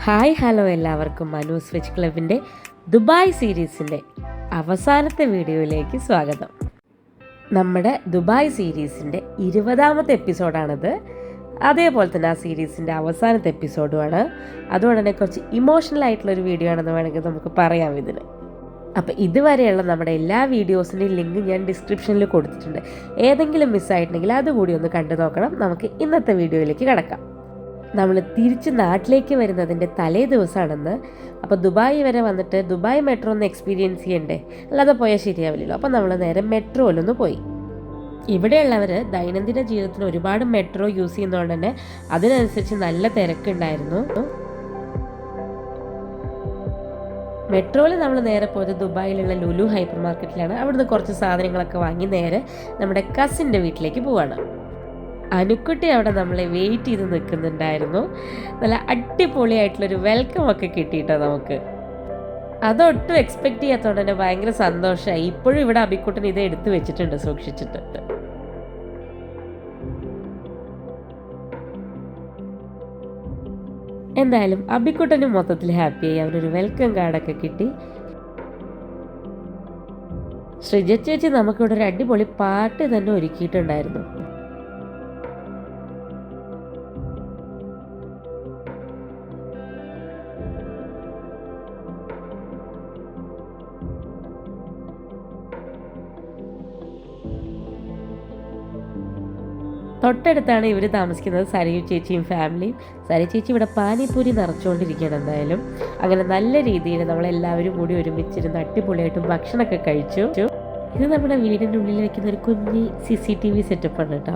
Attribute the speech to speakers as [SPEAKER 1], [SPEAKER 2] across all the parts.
[SPEAKER 1] Hi hello എല്ലാവർക്കും Manu's veg ക്ലബിൻ്റെ Dubai സീരീസിൻ്റെ അവസാനത്തെ വീഡിയോയിലേക്ക് സ്വാഗതം. നമ്മുടെ ദുബായ് സീരീസിൻ്റെ 20ാമത്തെ എപ്പിസോഡാണിത്. അതേപോലെ തന്നെ ആ സീരീസിൻ്റെ അവസാനത്തെ എപ്പിസോഡുമാണ്. അതുകൊണ്ട് തന്നെ കുറച്ച് ഇമോഷണൽ ആയിട്ടുള്ളൊരു വീഡിയോ ആണെന്ന് വേണമെങ്കിൽ നമുക്ക് പറയാം ഇതിന്. അപ്പോൾ ഇതുവരെയുള്ള നമ്മുടെ എല്ലാ വീഡിയോസിൻ്റെയും ലിങ്ക് ഞാൻ ഡിസ്ക്രിപ്ഷനിൽ കൊടുത്തിട്ടുണ്ട്. ഏതെങ്കിലും മിസ്സായിട്ടുണ്ടെങ്കിൽ അതുകൂടി ഒന്ന് കണ്ടു നോക്കണം. നമുക്ക് ഇന്നത്തെ വീഡിയോയിലേക്ക് കിടക്കാം. നമ്മൾ തിരിച്ച് നാട്ടിലേക്ക് വരുന്നതിൻ്റെ തലേ ദിവസമാണെന്ന്. അപ്പോൾ ദുബായ് വരെ വന്നിട്ട് ദുബായ് മെട്രോ ഒന്ന് എക്സ്പീരിയൻസ് ചെയ്യണ്ടേ, അല്ലാതെ പോയാൽ ശരിയാവില്ലല്ലോ. അപ്പോൾ നമ്മൾ നേരെ മെട്രോയിലൊന്ന് പോയി. ഇവിടെയുള്ളവർ ദൈനംദിന ജീവിതത്തിന് ഒരുപാട് മെട്രോ യൂസ് ചെയ്യുന്നതുകൊണ്ട് തന്നെ അതിനനുസരിച്ച് നല്ല തിരക്കുണ്ടായിരുന്നു. മെട്രോയിൽ നമ്മൾ നേരെ പോയത് ദുബായിലുള്ള ലുലു ഹൈപ്പർ മാർക്കറ്റിലാണ്. അവിടുന്ന് കുറച്ച് സാധനങ്ങളൊക്കെ വാങ്ങി നേരെ നമ്മുടെ കസിൻ്റെ വീട്ടിലേക്ക് പോവാണ്. അനുക്കുട്ടി അവിടെ നമ്മളെ വെയിറ്റ് ചെയ്ത് നിൽക്കുന്നുണ്ടായിരുന്നു. നല്ല അടിപൊളിയായിട്ടുള്ളൊരു വെൽക്കം ഒക്കെ കിട്ടിയിട്ടോ നമുക്ക്. അതൊട്ടും എക്സ്പെക്റ്റ് ചെയ്യാത്തതുകൊണ്ട് തന്നെ ഭയങ്കര സന്തോഷമായി. ഇപ്പോഴും ഇവിടെ അബിക്കുട്ടൻ ഇത് എടുത്തു വെച്ചിട്ടുണ്ട് സൂക്ഷിച്ചിട്ട്. എന്തായാലും അബിക്കുട്ടനും മൊത്തത്തിൽ ഹാപ്പിയായി. അവനൊരു വെൽക്കം കാർഡൊക്കെ കിട്ടി. ശ്രീജ ചേച്ചി നമുക്കിവിടെ ഒരു അടിപൊളി പാട്ട് തന്നെ ഒരുക്കിയിട്ടുണ്ടായിരുന്നു. തൊട്ടടുത്താണ് ഇവർ താമസിക്കുന്നത്, സരയു ചേച്ചിയും ഫാമിലിയും. സരയു ചേച്ചി ഇവിടെ പാനിപ്പൂരി നിറച്ചുകൊണ്ടിരിക്കുകയാണ്. എന്തായാലും അങ്ങനെ നല്ല രീതിയിൽ നമ്മളെല്ലാവരും കൂടി ഒരുമിച്ചിരുന്ന് അടിപൊളിയായിട്ടും ഭക്ഷണമൊക്കെ കഴിച്ചു. ഇത് നമ്മുടെ വീടിൻ്റെ ഉള്ളിൽ വെക്കുന്ന ഒരു കുഞ്ഞി CCTV സെറ്റപ്പാണ് കേട്ടോ.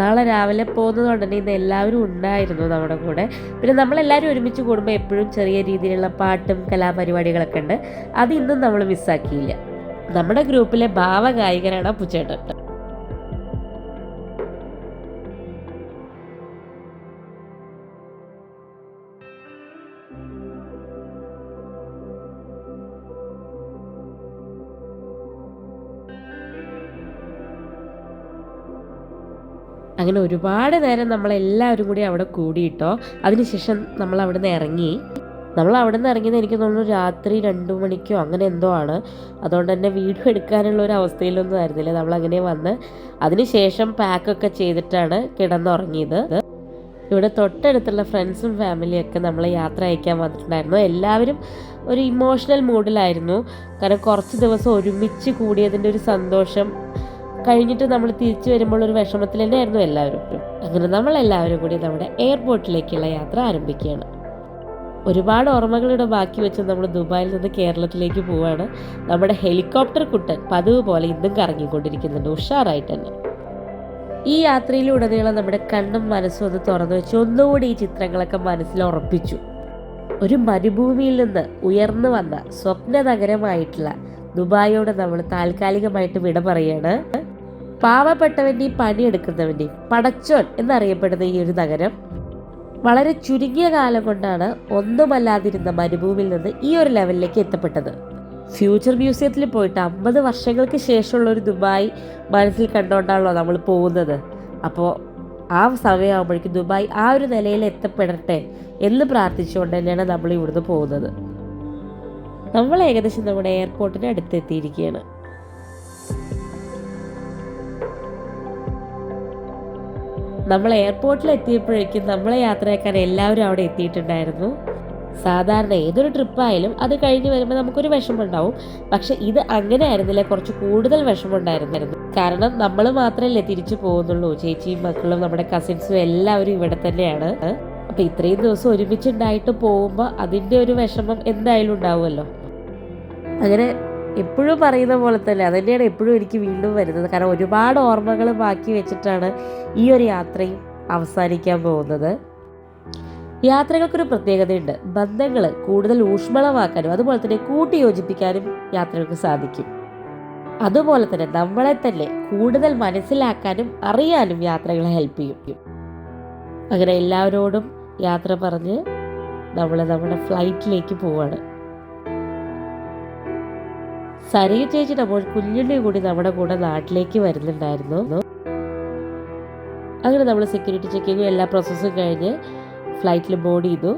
[SPEAKER 1] നാളെ രാവിലെ പോകുന്നതുകൊണ്ട് തന്നെ ഇന്ന് എല്ലാവരും ഉണ്ടായിരുന്നു നമ്മുടെ കൂടെ. പിന്നെ നമ്മളെല്ലാവരും ഒരുമിച്ച് കൂടുമ്പോൾ എപ്പോഴും ചെറിയ രീതിയിലുള്ള പാട്ടും കലാപരിപാടികളൊക്കെ ഉണ്ട്. അത് ഇന്നും നമ്മൾ മിസ്സാക്കിയില്ല. നമ്മുടെ ഗ്രൂപ്പിലെ ഭാവഗായകനാണ് പുച്ചേട്ടൻ. അങ്ങനെ ഒരുപാട് നേരം നമ്മളെല്ലാവരും കൂടി അവിടെ കൂടിയിട്ടോ. അതിനുശേഷം നമ്മൾ അവിടെ നിന്ന് ഇറങ്ങി. നമ്മൾ അവിടെ നിന്ന് ഇറങ്ങിയത് എനിക്ക് തോന്നുന്നു രാത്രി 2 മണിക്കോ അങ്ങനെ എന്തോ ആണ്. അതുകൊണ്ട് തന്നെ വീഡിയോ എടുക്കാനുള്ള ഒരു അവസ്ഥയിലൊന്നും ആയിരുന്നില്ല. നമ്മളങ്ങനെ വന്ന് അതിനുശേഷം പാക്കൊക്കെ ചെയ്തിട്ടാണ് കിടന്നുറങ്ങിയത്. ഇവിടെ തൊട്ടടുത്തുള്ള ഫ്രണ്ട്സും ഫാമിലിയൊക്കെ നമ്മളെ യാത്ര അയക്കാൻ വന്നിട്ടുണ്ടായിരുന്നു. എല്ലാവരും ഒരു ഇമോഷണൽ മൂഡിലായിരുന്നു. കാരണം കുറച്ച് ദിവസം ഒരുമിച്ച് കൂടിയതിൻ്റെ ഒരു സന്തോഷം കഴിഞ്ഞിട്ട് നമ്മൾ തിരിച്ചു വരുമ്പോൾ ഒരു വിഷമത്തിൽ തന്നെയായിരുന്നു എല്ലാവരും. അങ്ങനെ നമ്മളെല്ലാവരും കൂടി നമ്മുടെ എയർപോർട്ടിലേക്കുള്ള യാത്ര ആരംഭിക്കുകയാണ്. ഒരുപാട് ഓർമ്മകളുടെ ബാക്കി വെച്ച് നമ്മൾ ദുബായിൽ നിന്ന് കേരളത്തിലേക്ക് പോവുകയാണ്. നമ്മുടെ ഹെലികോപ്റ്റർ കുട്ടൻ പതിവ് പോലെ ഇന്നും കറങ്ങിക്കൊണ്ടിരിക്കുന്നുണ്ട് ഉഷാറായിട്ട് തന്നെ. ഈ യാത്രയിലുടനീളം നമ്മുടെ കണ്ണും മനസ്സും ഒന്ന് തുറന്നു വെച്ച് ഒന്നുകൂടി ഈ ചിത്രങ്ങളൊക്കെ മനസ്സിൽ ഉറപ്പിച്ചു. ഒരു മരുഭൂമിയിൽ നിന്ന് ഉയർന്നു വന്ന സ്വപ്ന നഗരമായിട്ടുള്ള ദുബായിയോട് നമ്മൾ താൽക്കാലികമായിട്ട് വിട പറയാണ്. പാവപ്പെട്ടവൻ്റെയും പണിയെടുക്കുന്നവൻ്റെയും പടച്ചോൻ എന്നറിയപ്പെടുന്ന ഈ ഒരു നഗരം വളരെ ചുരുങ്ങിയ കാലം കൊണ്ടാണ് ഒന്നുമല്ലാതിരുന്ന മരുഭൂമിയിൽ നിന്ന് ഈ ഒരു ലെവലിലേക്ക് എത്തപ്പെട്ടത്. ഫ്യൂച്ചർ മ്യൂസിയത്തിൽ പോയിട്ട് 50 വർഷങ്ങൾക്ക് ശേഷമുള്ള ഒരു ദുബായ് മനസ്സിൽ കണ്ടുകൊണ്ടാണല്ലോ നമ്മൾ പോകുന്നത്. അപ്പോൾ ആ സമയമാകുമ്പോഴേക്കും ദുബായ് ആ ഒരു നിലയിൽ എത്തപ്പെടട്ടെ എന്ന് പ്രാർത്ഥിച്ചുകൊണ്ട് തന്നെയാണ് നമ്മൾ ഇവിടുന്ന് പോകുന്നത്. നമ്മൾ ഏകദേശം നമ്മുടെ എയർപോർട്ടിന് അടുത്തെത്തിയിരിക്കുകയാണ്. നമ്മൾ എയർപോർട്ടിൽ എത്തിയപ്പോഴേക്കും നമ്മളെ യാത്രയാക്കാൻ എല്ലാവരും അവിടെ എത്തിയിട്ടുണ്ടായിരുന്നു. സാധാരണ ഏതൊരു ട്രിപ്പായാലും അത് കഴിഞ്ഞ് വരുമ്പോൾ നമുക്കൊരു വിഷമമുണ്ടാവും. പക്ഷെ ഇത് അങ്ങനെ ആയിരുന്നില്ല, കുറച്ച് കൂടുതൽ വിഷമമുണ്ടായിരുന്നു. കാരണം നമ്മൾ മാത്രമല്ലേ തിരിച്ചു പോകുന്നുള്ളൂ. ചേച്ചിയും മക്കളും നമ്മുടെ കസിൻസും എല്ലാവരും ഇവിടെ തന്നെയാണ്. അപ്പോൾ ഇത്രയും ദിവസം ഒരുമിച്ചുണ്ടായിട്ട് പോകുമ്പോൾ അതിൻ്റെ ഒരു വിഷമം എന്തായാലും ഉണ്ടാവുമല്ലോ. അങ്ങനെ എപ്പോഴും പറയുന്ന പോലെ തന്നെ അതുതന്നെയാണ് എപ്പോഴും എനിക്ക് വീണ്ടും വരുന്നത്. കാരണം ഒരുപാട് ഓർമ്മകൾ ബാക്കി വെച്ചിട്ടാണ് ഈ ഒരു യാത്രയും അവസാനിക്കാൻ പോകുന്നത്. യാത്രകൾക്കൊരു പ്രത്യേകതയുണ്ട്. ബന്ധങ്ങൾ കൂടുതൽ ഊഷ്മളമാക്കാനും അതുപോലെ തന്നെ കൂട്ടിയോജിപ്പിക്കാനും യാത്രകൾക്ക് സാധിക്കും. അതുപോലെ തന്നെ നമ്മളെ തന്നെ കൂടുതൽ മനസ്സിലാക്കാനും അറിയാനും യാത്രകളെ ഹെൽപ്പ് ചെയ്യും. അങ്ങനെ എല്ലാവരോടും യാത്ര പറഞ്ഞ് നമ്മൾ നമ്മുടെ ഫ്ലൈറ്റിലേക്ക് പോവാണ്. സരയു ചേച്ചിയുടെ അപ്പോൾ കുഞ്ഞുണ്ണി കൂടി നമ്മുടെ കൂടെ നാട്ടിലേക്ക് വരുന്നുണ്ടായിരുന്നു. അങ്ങനെ നമ്മൾ സെക്യൂരിറ്റി ചെക്കിങ്ങും എല്ലാ പ്രോസസ്സും കഴിഞ്ഞ് ഫ്ലൈറ്റിൽ ബോർഡ് ചെയ്തു.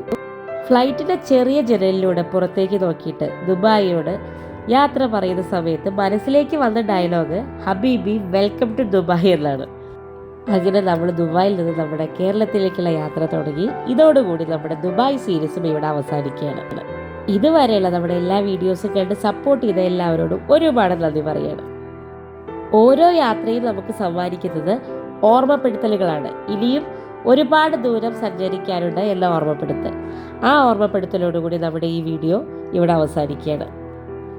[SPEAKER 1] ഫ്ലൈറ്റിൻ്റെ ചെറിയ ജനലിലൂടെ പുറത്തേക്ക് നോക്കിയിട്ട് ദുബായിയോട് യാത്ര പറയുന്ന സമയത്ത് മനസ്സിലേക്ക് വന്ന ഡയലോഗ് ഹബീബി വെൽക്കം ടു ദുബായ് എന്നാണ്. അങ്ങനെ നമ്മൾ ദുബായിൽ നിന്ന് നമ്മുടെ കേരളത്തിലേക്കുള്ള യാത്ര തുടങ്ങി. ഇതോടുകൂടി നമ്മുടെ ദുബായ് സീരീസും ഇവിടെ അവസാനിക്കുകയാണ്. ഇതുവരെയുള്ള നമ്മുടെ എല്ലാ വീഡിയോസും കണ്ട് സപ്പോർട്ട് ചെയ്ത എല്ലാവരോടും ഒരുപാട് നന്ദി പറയണം. ഓരോ യാത്രയും നമുക്ക് സമ്മാനിക്കുന്നത് ഓർമ്മപ്പെടുത്തലുകളാണ്. ഇനിയും ഒരുപാട് ദൂരം സഞ്ചരിക്കാനുണ്ട് എന്ന ഓർമ്മപ്പെടുത്തൽ. ആ ഓർമ്മപ്പെടുത്തലോടുകൂടി നമ്മുടെ ഈ വീഡിയോ ഇവിടെ അവസാനിക്കുകയാണ്.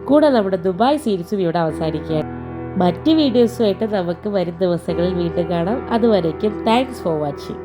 [SPEAKER 1] കൂടെ നമ്മുടെ ദുബായ് സീരീസും ഇവിടെ അവസാനിക്കുകയാണ്. മറ്റ് വീഡിയോസുമായിട്ട് നമുക്ക് വരും ദിവസങ്ങളിൽ വീണ്ടും കാണാം. അതുവരേക്കും താങ്ക്സ് ഫോർ വാച്ചിങ്.